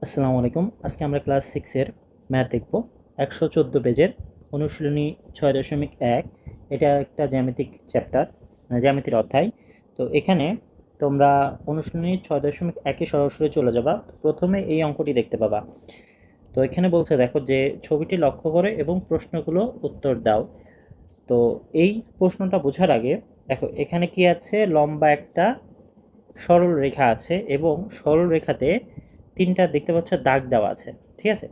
আসসালামু আলাইকুম। আজকে আমরা ক্লাস 6 এর ম্যাথ দেখব। 114 পেজের অনুশীলনী 6.1। এটা একটা জ্যামিতিক চ্যাপ্টার, মানে জ্যামিতির অধ্যায়। তো এখানে তোমরা অনুশীলনী 6.1 সরাসরি চলে যাবা। প্রথমে এই অঙ্কটি দেখতে পাবা। তো এখানে বলছে দেখো যে ছবিটি লক্ষ্য করে এবং প্রশ্নগুলো উত্তর দাও। তো এই প্রশ্নটা বোঝার আগে দেখো এখানে কি আছে, লম্বা একটা সরল রেখা আছে এবং সরল রেখাতে তিনটা দেখতে পাচ্ছ দাগ দেওয়া আছে, ঠিক আছে?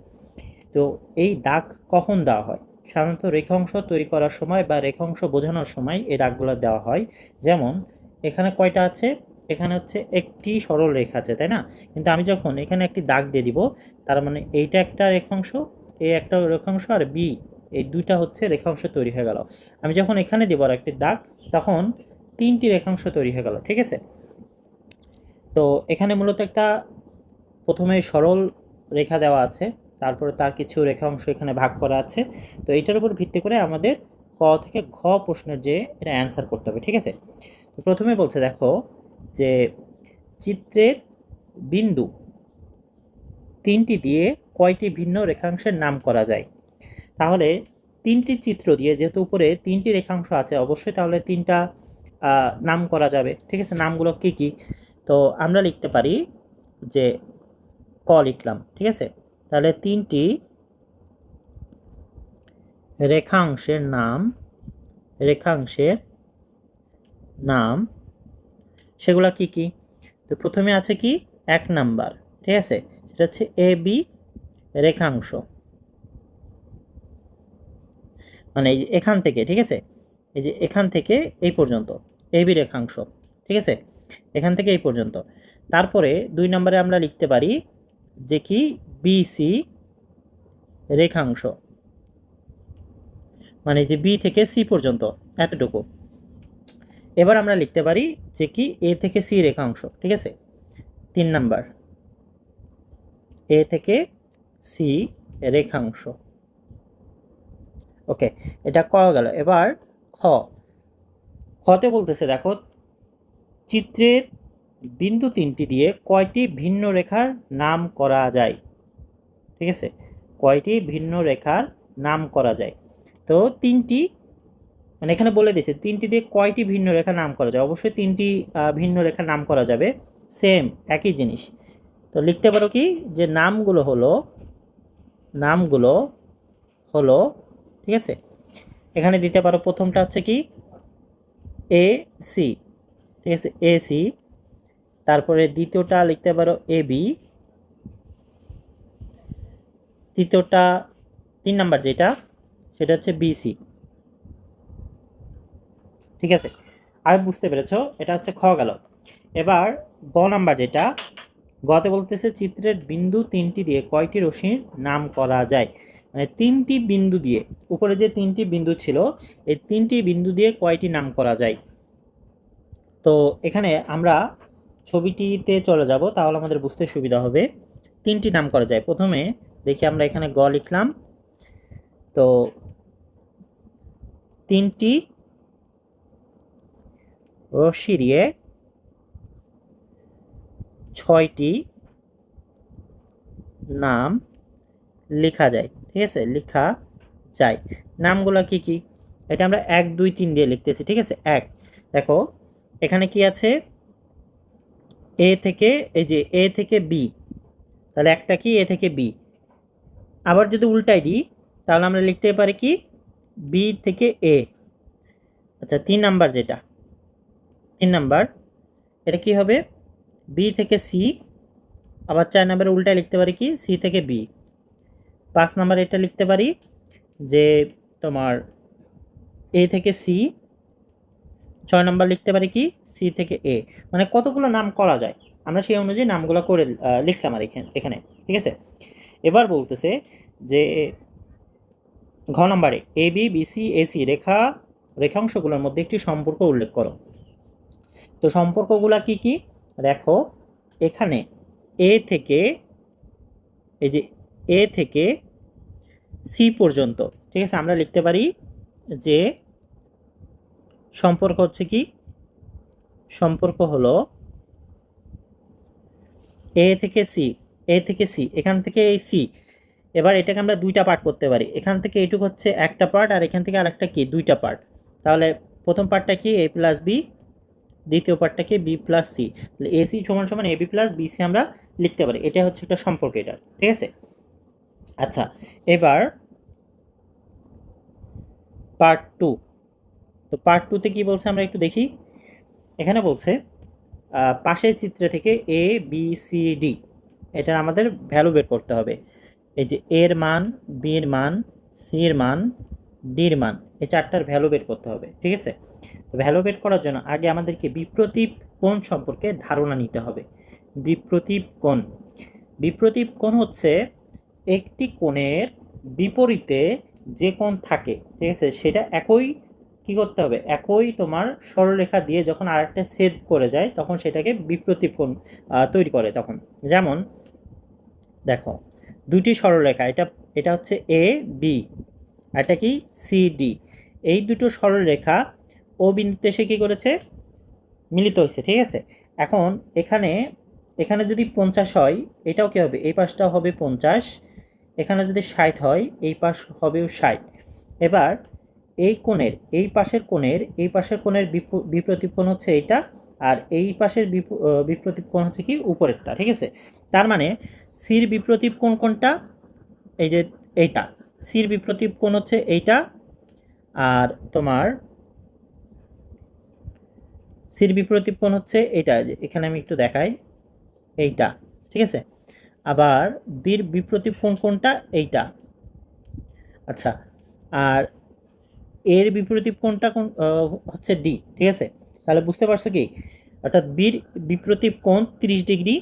তো এই দাগ কখন দেওয়া হয়? সাধারণত রেখাংশ তৈরি করার সময় বা রেখাংশ বোঝানোর সময় এই দাগগুলো দেওয়া হয়। যেমন এখানে কয়টা আছে? এখানে হচ্ছে একটি সরল রেখা আছে, তাই না? কিন্তু আমি যখন এখানে একটি দাগ দিয়ে দিব, তার মানে এইটা একটা রেখাংশ, এই একটা রেখাংশ, আর বি, এই দুইটা হচ্ছে রেখাংশ তৈরি হয়ে গেল। আমি যখন এখানে দিব আর একটি দাগ, তখন তিনটি রেখাংশ তৈরি হয়ে গেল, ঠিক আছে? তো এখানে মূলত একটা প্রথমে সরল রেখা দেওয়া আছে, তারপরে তার কিছু রেখাংশ এখানে ভাগ করা আছে। তো এইটার উপর ভিত্তি করে আমাদের ক থেকে ঘ প্রশ্নের যে এটা অ্যান্সার করতে হবে, ঠিক আছে? তো প্রথমে বলছে দেখো যে চিত্রের বিন্দু তিনটি দিয়ে কয়টি ভিন্ন রেখাংশের নাম করা যায়? তাহলে তিনটি চিত্র দিয়ে, যেহেতু উপরে তিনটি রেখাংশ আছে, অবশ্যই তাহলে তিনটা নাম করা যাবে, ঠিক আছে? নামগুলো কি কি? তো আমরা লিখতে পারি যে ক লিখলাম, ঠিক আছে? তাহলে তিনটি রেখাংশের নাম সেগুলা কি কি? তো প্রথমে আছে কি, 1 নাম্বার, ঠিক আছে? সেটা হচ্ছে এ বি রেখাংশ, মানে এই যে এখান থেকে, ঠিক আছে, এই যে এখান থেকে এই পর্যন্ত এ বি রেখাংশ, ঠিক আছে, এখান থেকে এই পর্যন্ত। তারপরে 2 নম্বরে আমরা লিখতে পারি যে কি, বি সি রেখাংশ, মানে যে বি থেকে সি পর্যন্ত এতটুকু। এবার আমরা লিখতে পারি যে কি, এ থেকে সি রেখাংশ, ঠিক আছে? 3 নাম্বার, এ থেকে সি রেখাংশ। ওকে, এটা ক গেল। এবার খ, খতে বলতেছে দেখো চিত্রের বিন্দু তিনটি দিয়ে কয়টি ভিন্ন রেখার নাম করা যায়, ঠিক আছে? কয়টি ভিন্ন রেখার নাম করা যায়? তো তিনটি, মানে এখানে বলে দিয়েছে তিনটি দিয়ে কয়টি ভিন্ন রেখার নাম করা যায়। অবশ্যই তিনটি ভিন্ন রেখার নাম করা যাবে, সেম একই জিনিস। তো লিখতে পারো কি, যে নামগুলো হলো, ঠিক আছে? এখানে দিতে পারো প্রথমটা হচ্ছে কি, এ সি, ঠিক আছে, এ সি। তারপরে দ্বিতীয়টা লিখতে পারো এ বি। তৃতীয়টা, 3 নাম্বার যেটা, সেটা হচ্ছে বিসি, ঠিক আছে? আর বুঝতে পেরেছো? এটা হচ্ছে খ গেল। এবার গ নাম্বার যেটা, গতে বলতেছে চিত্রের বিন্দু তিনটি দিয়ে কয়টি রশ্মির নাম করা যায়? মানে তিনটি বিন্দু দিয়ে, উপরে যে তিনটি বিন্দু ছিল, এই তিনটি বিন্দু দিয়ে কয়টি নাম করা যায়? তো এখানে আমরা ছবিটিতে চলে যাব, তাহলে আমাদের বুঝতে সুবিধা হবে। তিনটি নাম করা যায়, প্রথমে দেখি আমরা এখানে গ লিখলাম। তো তিনটি রশ্মি দিয়ে 6টি নাম লেখা যায়, ঠিক আছে, লেখা যায়। নামগুলো কি কি? এটা আমরা 1 2 3 দিয়ে লিখতেছি, ঠিক আছে? এক, দেখো এখানে কি আছে, এ থেকে, এই যে এ থেকে বি, তাহলে একটা কি, এ থেকে বি। আবার যদি উল্টাই দিই, তাহলে আমরা লিখতে পারি কি, বি থেকে এ। আচ্ছা, 3 নাম্বার যেটা, 3 নাম্বার, এটা কি হবে, বি থেকে সি। আবার 4 নাম্বারে উল্টায় লিখতে পারি কি, সি থেকে বি। 5 নাম্বার এটা লিখতে পারি যে তোমার এ থেকে সি। 6 নাম্বার লিখতে পারি কি, সি থেকে এ। মানে কতগুলো নাম করা যায়, আমরা সেই অনুযায়ী নামগুলো করে লিখলাম আর এখানে, ঠিক আছে? এবার বলতেছে যে ঘ নম্বরে এ বি বিসি এসি রেখাংশগুলোর মধ্যে একটি সম্পর্ক উল্লেখ করো। তো সম্পর্কগুলো কি কি? দেখো এখানে এ থেকে, এই যে এ থেকে সি পর্যন্ত, ঠিক আছে, আমরা লিখতে পারি যে সম্পর্ক হচ্ছে কি, সম্পর্ক হলো এ থেকে সি, এ থেকে সি, এখান থেকে এই সি, এবার এটাকে আমরা দুইটা পার্ট করতে পারি। এখান থেকে এইটুকু হচ্ছে একটা পার্ট, আর এখান থেকে আরেকটা কি দুইটা পার্ট। তাহলে প্রথম পার্টটা কি এ প্লাস বি, দ্বিতীয় পার্টটা কি বি প্লাস সি। তাহলে এসি সমান সমান এবি প্লাস বিসি আমরা লিখতে পারি। এটা হচ্ছে একটা সম্পর্ক এটা, ঠিক আছে। আচ্ছা, এবার পার্ট টু। তো পার্ট টুতে কি বলছে আমরা একটু দেখি। এখানে বলছে পাশের চিত্রে থেকে এ বি সি ডি এটার আমাদের ভ্যালু বের করতে হবে। এই যে এর মান, বির মান, সির মান, ডির মান, এই চারটার ভ্যালু বের করতে হবে, ঠিক আছে। তো ভ্যালু বের করার জন্য আগে আমাদেরকে বিপ্রতীপ কোণ সম্পর্কে ধারণা নিতে হবে। বিপ্রতীপ কোণ, বিপ্রতীপ কোণ হচ্ছে একটি কোণের বিপরীতে যে কোণ থাকে, ঠিক আছে, সেটা একই কি করতে হবে, একই তোমার সরলরেখা দিয়ে যখন আরেকটা ছেদ করে যায় তখন সেটাকে বিপ্রতীপ কোণ তৈরি করে। তখন যেমন দেখো দুটি সরলরেখা, এটা এটা হচ্ছে এ বি, এটা কি সি ডি, এই দুটো সরলরেখা ও বিন্দুতে এসে কী করেছে, মিলিত হয়েছে, ঠিক আছে। এখন এখানে এখানে যদি 50 হয় এটাও কী হবে, এই পাশটাও হবে 50, এখানে যদি 60 হয় এই পাশ হবেও 60। এবার এই কোণের এই পাশের কোণের এই পাশের কোণের বিপ্রতীপ কোণ হচ্ছে এইটা, আর এই পাশের বিপ্রতীপ কোণ হচ্ছে কি উপরেরটা, ঠিক আছে। তার মানে সির বিপ্রতীপ কোণ কোনটা, এই যে এইটা, সির বিপ্রতীপ কোণ হচ্ছে এইটা, আর তোমার সির বিপ্রতীপ কোণ হচ্ছে এইটা, যে এখানে আমি একটু দেখাই এইটা, ঠিক আছে। আবার বির বিপ্রতীপ কোণ কোনটা, এইটা। আচ্ছা, আর এর বিপরীত কোণটা কোন হচ্ছে ডি, ঠিক আছে। তাহলে বুঝতে পারছো কি, অর্থাৎ বির বিপ্রতীপ কোণ 30 ডিগ্রি,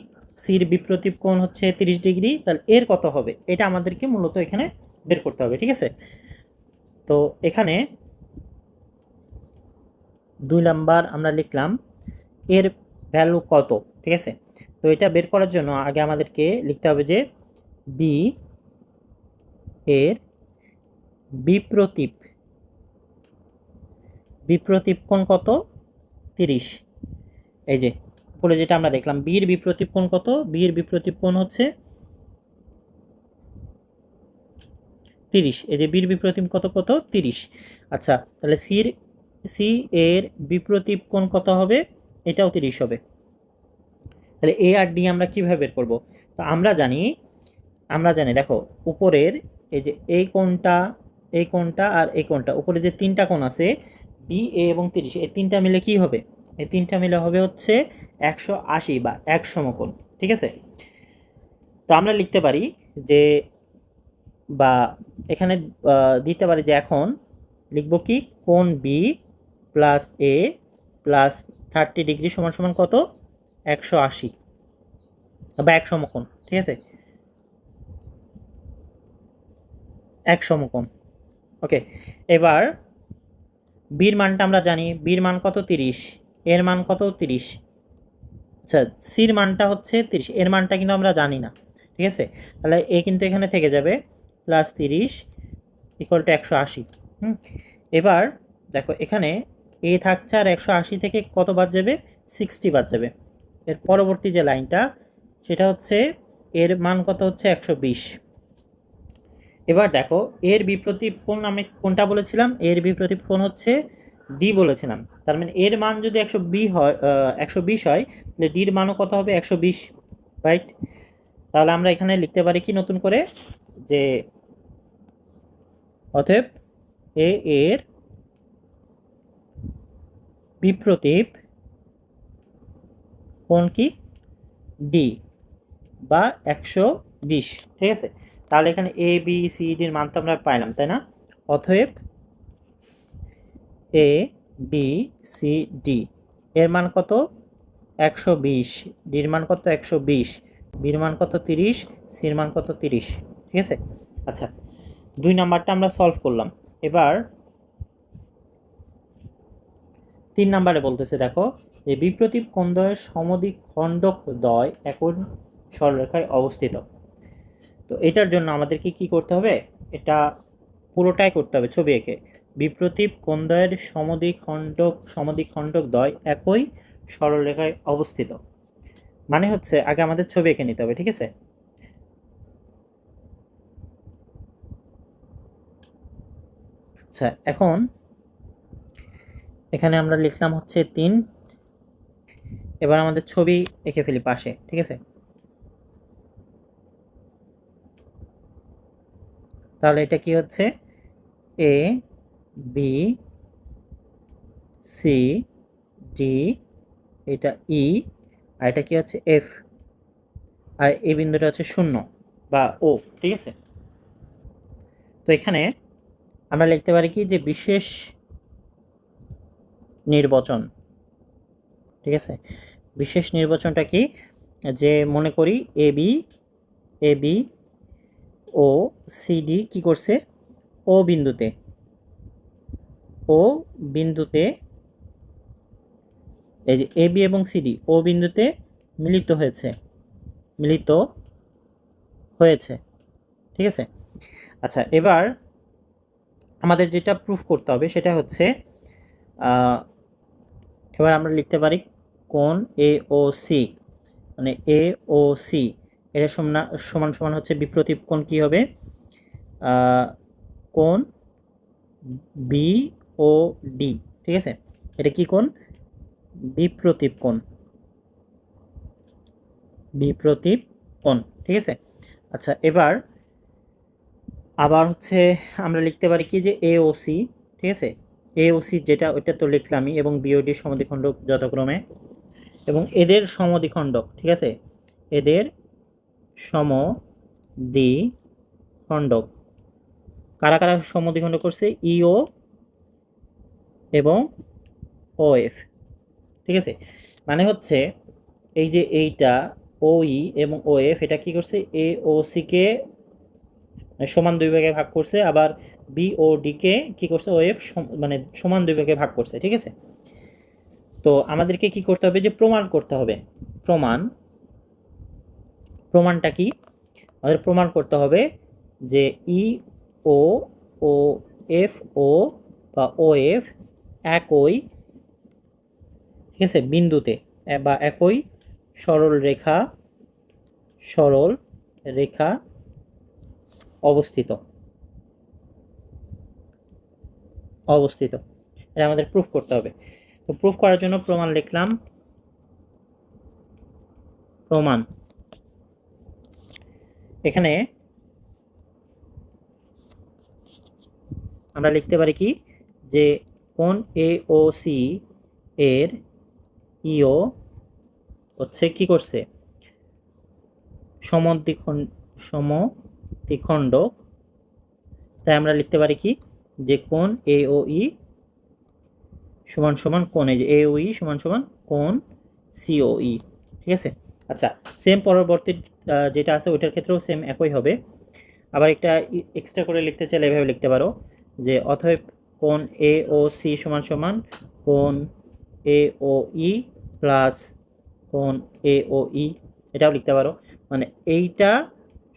সির বিপ্রতীপ কোণ হচ্ছে 30 ডিগ্রি, তাহলে এর কত হবে এটা আমাদেরকে মূলত এখানে বের করতে হবে, ঠিক আছে। তো এখানে 2 নাম্বার আমরা লিখলাম এর ভ্যালু কত, ঠিক আছে। তো এটা বের করার জন্য আগে আমাদেরকে লিখতে হবে যে বি এর বিপ্রতীপ বিপ্রতীপ কোণ কত, 30। এই যে উপরে যেটা আমরা দেখলাম বির বিপ্রতীপ কোণ কত, বির বিপ্রতীপ কোণ হচ্ছে 30। এই যে বির বিপ্রতীপ কত কত 30। আচ্ছা, তাহলে সি এর বিপ্রতীপ কোণ কত হবে, এটাও 30 হবে। তাহলে এ আর ডি আমরা কিভাবে বের করব, তো আমরা জানি দেখো উপরের এই যে এই কোণটা, এই কোণটা আর এই কোণটা, উপরে যে তিনটা কোণ আছে বি এ এবং 30, এই তিনটা মিলে কি হবে, এই তিনটা মিলে হবে হচ্ছে 180 বা 1 সমকোণ, ঠিক আছে। তো আমরা লিখতে পারি যে, বা এখানে দিতে পারি যে এখন লিখব কি কোণ বি প্লাস এ প্লাস 30 ডিগ্রি সমান সমান কত, 180 বা 1 সমকোণ, ঠিক আছে, 1 সমকোণ। ওকে, এবার বির মানটা আমরা জানি, বির মান কত 30, এর মান কত 30। আচ্ছা, সির মানটা হচ্ছে 30, এর মানটা কিন্তু আমরা জানি না, ঠিক আছে। তাহলে এ কিন্তু এখানে থেকে যাবে প্লাস 30 ইকুয়াল টু 180। এবার দেখো এখানে এ থাকছে আর 180 থেকে কত বাদ যাবে, 60 বাদ যাবে। এর পরবর্তী যে লাইনটা সেটা হচ্ছে এর মান কত হচ্ছে 120। এবার দেখো এর বিপ্রতীপ কোণ আমি কোনটা বলেছিলাম, এর বিপ্রতীপ কোণ হচ্ছে ডি বলেছিলাম। তার মানে এর মান যদি 120 হয়, 120 হয়, তাহলে ডির মানও কত হবে 120, রাইট। তাহলে আমরা এখানে লিখতে পারি কি নতুন করে, যে অতএব এ এর বিপ্রতীপ কোণ কি ডি বা 120, ঠিক আছে। তাহলে এখানে এ বি সি ডির মান তো আমরা পাইলাম, তাই না। অতএব এ বি সি ডি এর মান কত 120, ডির মান কত 120, বির মান কত 30, সির মান কত 30, ঠিক আছে। আচ্ছা, 2 নাম্বারটা আমরা সলভ করলাম। এবার 3 নাম্বারে বলতেছে দেখো যে বিপ্রতীপ কোণদ্বয়ের সমদ্বিখণ্ডক দ্বয় একই সরলরেখায় অবস্থিত। তো এটার জন্য আমাদেরকে কি করতে হবে, এটা পুরোটাই করতে হবে ছবি এঁকে। বিপ্রতীপ কোণদ্বয়ের সমদ্বিখণ্ডক দ্বয় একই সরলরেখায় অবস্থিত, মানে হচ্ছে আগে আমাদের ছবি এঁকে নিতে হবে, ঠিক আছে। আচ্ছা, এখন এখানে আমরা লিখলাম হচ্ছে 3। এবার আমাদের ছবি এঁকে ফেলি পাশে, ঠিক আছে? তাহলে এটা কি হচ্ছে, এ বি সি ডি, এটা ই, আর এটা কি হচ্ছে এফ, আর এই বিন্দুটা হচ্ছে 0 বা ও, ঠিক আছে? তো এখানে আমরা লিখতে পারি কি যে বিশেষ নির্বাচন, ঠিক আছে? বিশেষ নির্বাচনটা কি, যে মনে করি A B O C D কি করছে, ও বিন্দুতে এই যে এ বি এবং সি ডি ও বিন্দুতে মিলিত হয়েছে, ঠিক আছে? আচ্ছা, এবার আমাদের যেটা প্রুফ করতে হবে সেটা হচ্ছে, এবার আমরা লিখতে পারি কোণ এ ও সি, মানে এ ও সি এটা সমান সমান হচ্ছে বিপ্রতীপ কোণ কি হবে, কোণ বি ও ডি, ঠিক আছে? এটা কি কোণ, বিপ্রতীপ কোণ, ঠিক আছে? আচ্ছা, এবার আবার হচ্ছে আমরা লিখতে পারি কি যে এ ও সি, ঠিক আছে? এ ও সি যেটা ওইটা তো লিখলামই, এবং বিওডি সমদ্বিখণ্ডক যথাক্রমে, এবং এদের সমদ্বিখণ্ডক, ঠিক আছে? এদের সমদ্বিখণ্ডক কারা কারা সমদ্বিখণ্ডক করছে, ইও এবং ও এফ, ঠিক আছে? মানে হচ্ছে এই যে এইটা ও ই এবং ও এফ এটা কি করছে, এ ও সি কে সমান 2 ভাগে ভাগ করছে, আবার বি ও ডি কে কি করছে, ও এফ মানে সমান 2 ভাগে ভাগ করছে, ঠিক আছে? তো আমাদেরকে কি করতে হবে, যে প্রমাণ করতে হবে। প্রমাণটা কি, আমাদের প্রমাণ করতে হবে যে ই ও ও এফ ও বা ও এফ একই, ঠিক আছে, বিন্দুতে বা একই সরল রেখা অবস্থিত এটা আমাদের প্রুফ করতে হবে। তো প্রুফ করার জন্য প্রমাণ লিখলাম, প্রমাণ এখানে আমরা লিখতে পারি কি যে কোণ এ ও সি এর ইও হচ্ছে কি করছে, সমদ্বিখণ্ডক, তাই আমরা লিখতে পারি কি যে কোণ এ ও ই সমান সমান কোণ, এই যে এ ও ই সমান সমান কোণ সি ও ই, ঠিক আছে? আচ্ছা, সেম পরবর্তী যেটা আছে ওইটার ক্ষেত্রেও সেম একই হবে। আবার একটা এক্সট্রা করে লিখতে চাইলে এভাবে লিখতে পারো যে অতএব কোণ এ ও সি সমান সমান কোণ এ ও ই প্লাস কোণ এ ও ই, এটাও লিখতে পারো। মানে এইটা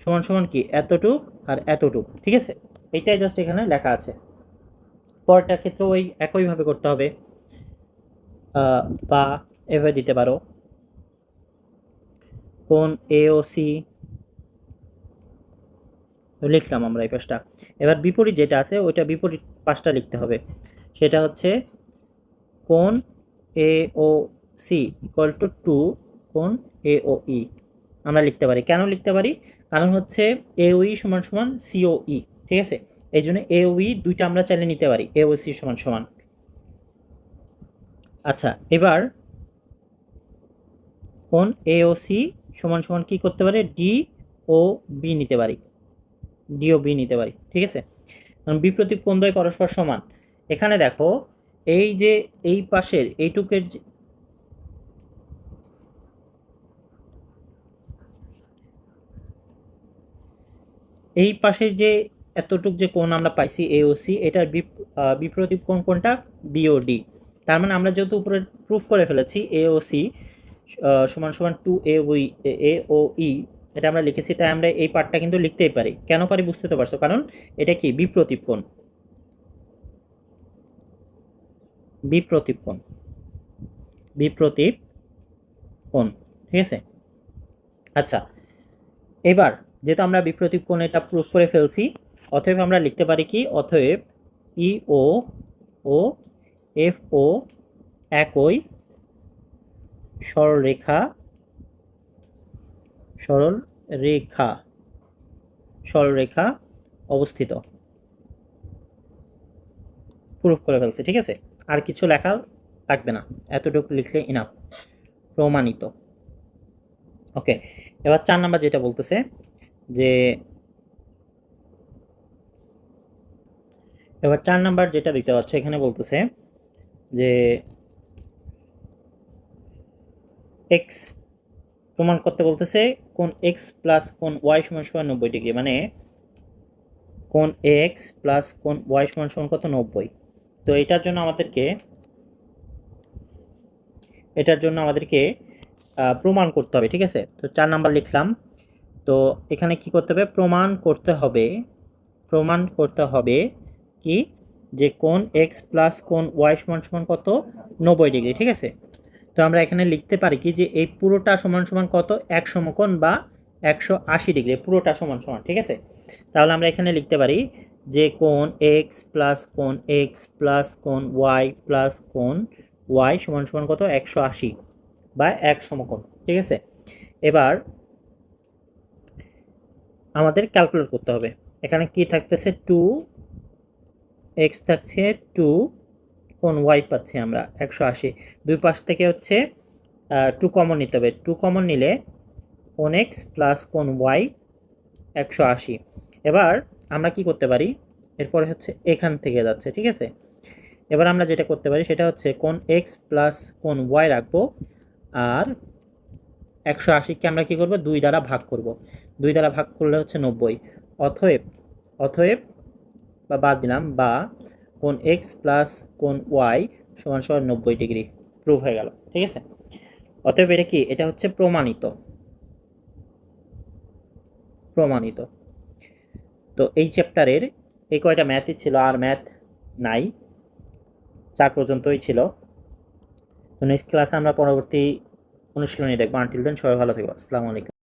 সমান সমান কি, এতটুক আর এতটুক, ঠিক আছে? এইটাই জাস্ট এখানে লেখা আছে। পরেরটার ক্ষেত্রেও ওই একইভাবে করতে হবে, বা এভাবে দিতে পারো কোণ এ ও সি লিখলাম আমরা এই পাশটা। এবার বিপরীত যেটা আছে ওইটা বিপরীত পাশটা লিখতে হবে, সেটা হচ্ছে কোণ এ ও সি ইকুয়াল টু কোণ এ ও ই আমরা লিখতে পারি। কেন লিখতে পারি, কারণ হচ্ছে এ ও ই সমান সমান সি ও ই, ঠিক আছে? এই জন্য এ ও ই দুইটা আমরা চাইলে নিতে পারি, এ ও সি সমান সমান। আচ্ছা, এবার কোণ এ ও সি সমান সমান কি করতে পারে, ডি ও বি নিতে পারি, ঠিক আছে? কারণ বিপ্রতীপ কোণদ্বয় পরস্পর সমান। এখানে দেখো এই যে এই পাশের এইটুকের এই পাশের যে এতটুক যে কোণ আমরা পাইছি এ ও সি, এটার বিপ্রতীপ কোণ কোনটা, বিওডি। তার মানে আমরা যেহেতু উপরে প্রুফ করে ফেলেছি এ ও সি সমান সমান 2 এ ও ই এটা আমরা লিখেছি, তাই আমরা এই পার্টটা কিন্তু লিখতেই পারি। কেন পারি বুঝতে তো পারছো, কারণ এটা কি বিপ্রতীপ কোণ, বিপ্রতীপ কোণ, ঠিক আছে? আচ্ছা, এবার যেহেতু আমরা বিপ্রতীপ কোণ এটা প্রুফ করে ফেলছি, অতএব আমরা লিখতে পারি কি, অতএব ইও ও এফ ও একই সরলরেখা সরলরেখা অবস্থিত। প্রুফ করে ফেলছে, ঠিক আছে, আর কিছু লেখা লাগবে না, এতটুকু লিখলে ইনাফ, প্রমাণিত। ওকে, এবার 4 নাম্বার যেটা বলতেছে যে এবার 4 নাম্বার যেটা দেখতে পাচ্ছ এখানে বলতেছে যে এক্স প্রমাণ করতে বলতেছে কোণ এক্স প্লাস কোণ ওয়াই সমান সমান 90 ডিগ্রি, মানে কোণ এক্স প্লাস কোণ ওয়াই সমান সমান কত, 90। তো এটার জন্য আমাদেরকে প্রমাণ করতে হবে, ঠিক আছে। তো 4 নাম্বার লিখলাম। তো এখানে কি করতে হবে, প্রমাণ করতে হবে কি, যে কোণ এক্স প্লাস কোণ ওয়াই সমান সমান কত, 90 ডিগ্রি, ঠিক আছে। তো আমরা এখানে লিখতে পারি কি, যে এই পুরোটা সমান সমান কত, এক সমকোণ বা 180 ডিগ্রি, পুরোটা সমান সমান, ঠিক আছে। তাহলে আমরা এখানে লিখতে পারি যে কোণ এক্স প্লাস কোণ এক্স প্লাস কোণ ওয়াই প্লাস কোণ ওয়াই সমান সমান কত, 180 বা এক সমকোণ, ঠিক আছে। এবার আমাদের ক্যালকুলেট করতে হবে, এখানে কি থাকতেছে, 2x থাকছে, 2 কোণ ওয়াই পাচ্ছি আমরা 180, দুই পাশ থেকে হচ্ছে 2 কমন নিতে হবে, 2 কমন নিলে কোণ এক্স প্লাস কোণ ওয়াই 180। এবার আমরা কি করতে পারি, এরপরে হচ্ছে এখান থেকে যাচ্ছে, ঠিক আছে। এবার আমরা যেটা করতে পারি সেটা হচ্ছে কোণ এক্স প্লাস কোণ ওয়াই রাখবো, আর 180কে আমরা কি করব, 2 দ্বারা ভাগ করব, 2 দ্বারা ভাগ করলে হচ্ছে 90। অতএব বা বাদ দিলাম, বা কোণ এক্স প্লাস কোণ ওয়াই সমান সমান 90 ডিগ্রি, প্রুভ হয়ে গেল, ঠিক আছে। অতএব এটা কি, এটা হচ্ছে প্রমাণিত। তো এই চ্যাপ্টারের এই কয়টা ম্যাথই ছিল, আর ম্যাথ নাই, 4 পর্যন্তই ছিল। তো নেক্সট ক্লাসে আমরা পরবর্তী অনুশীলনী দেখবো। আনটিল দেন সবাই ভালো থেকো, আসসালামু আলাইকুম।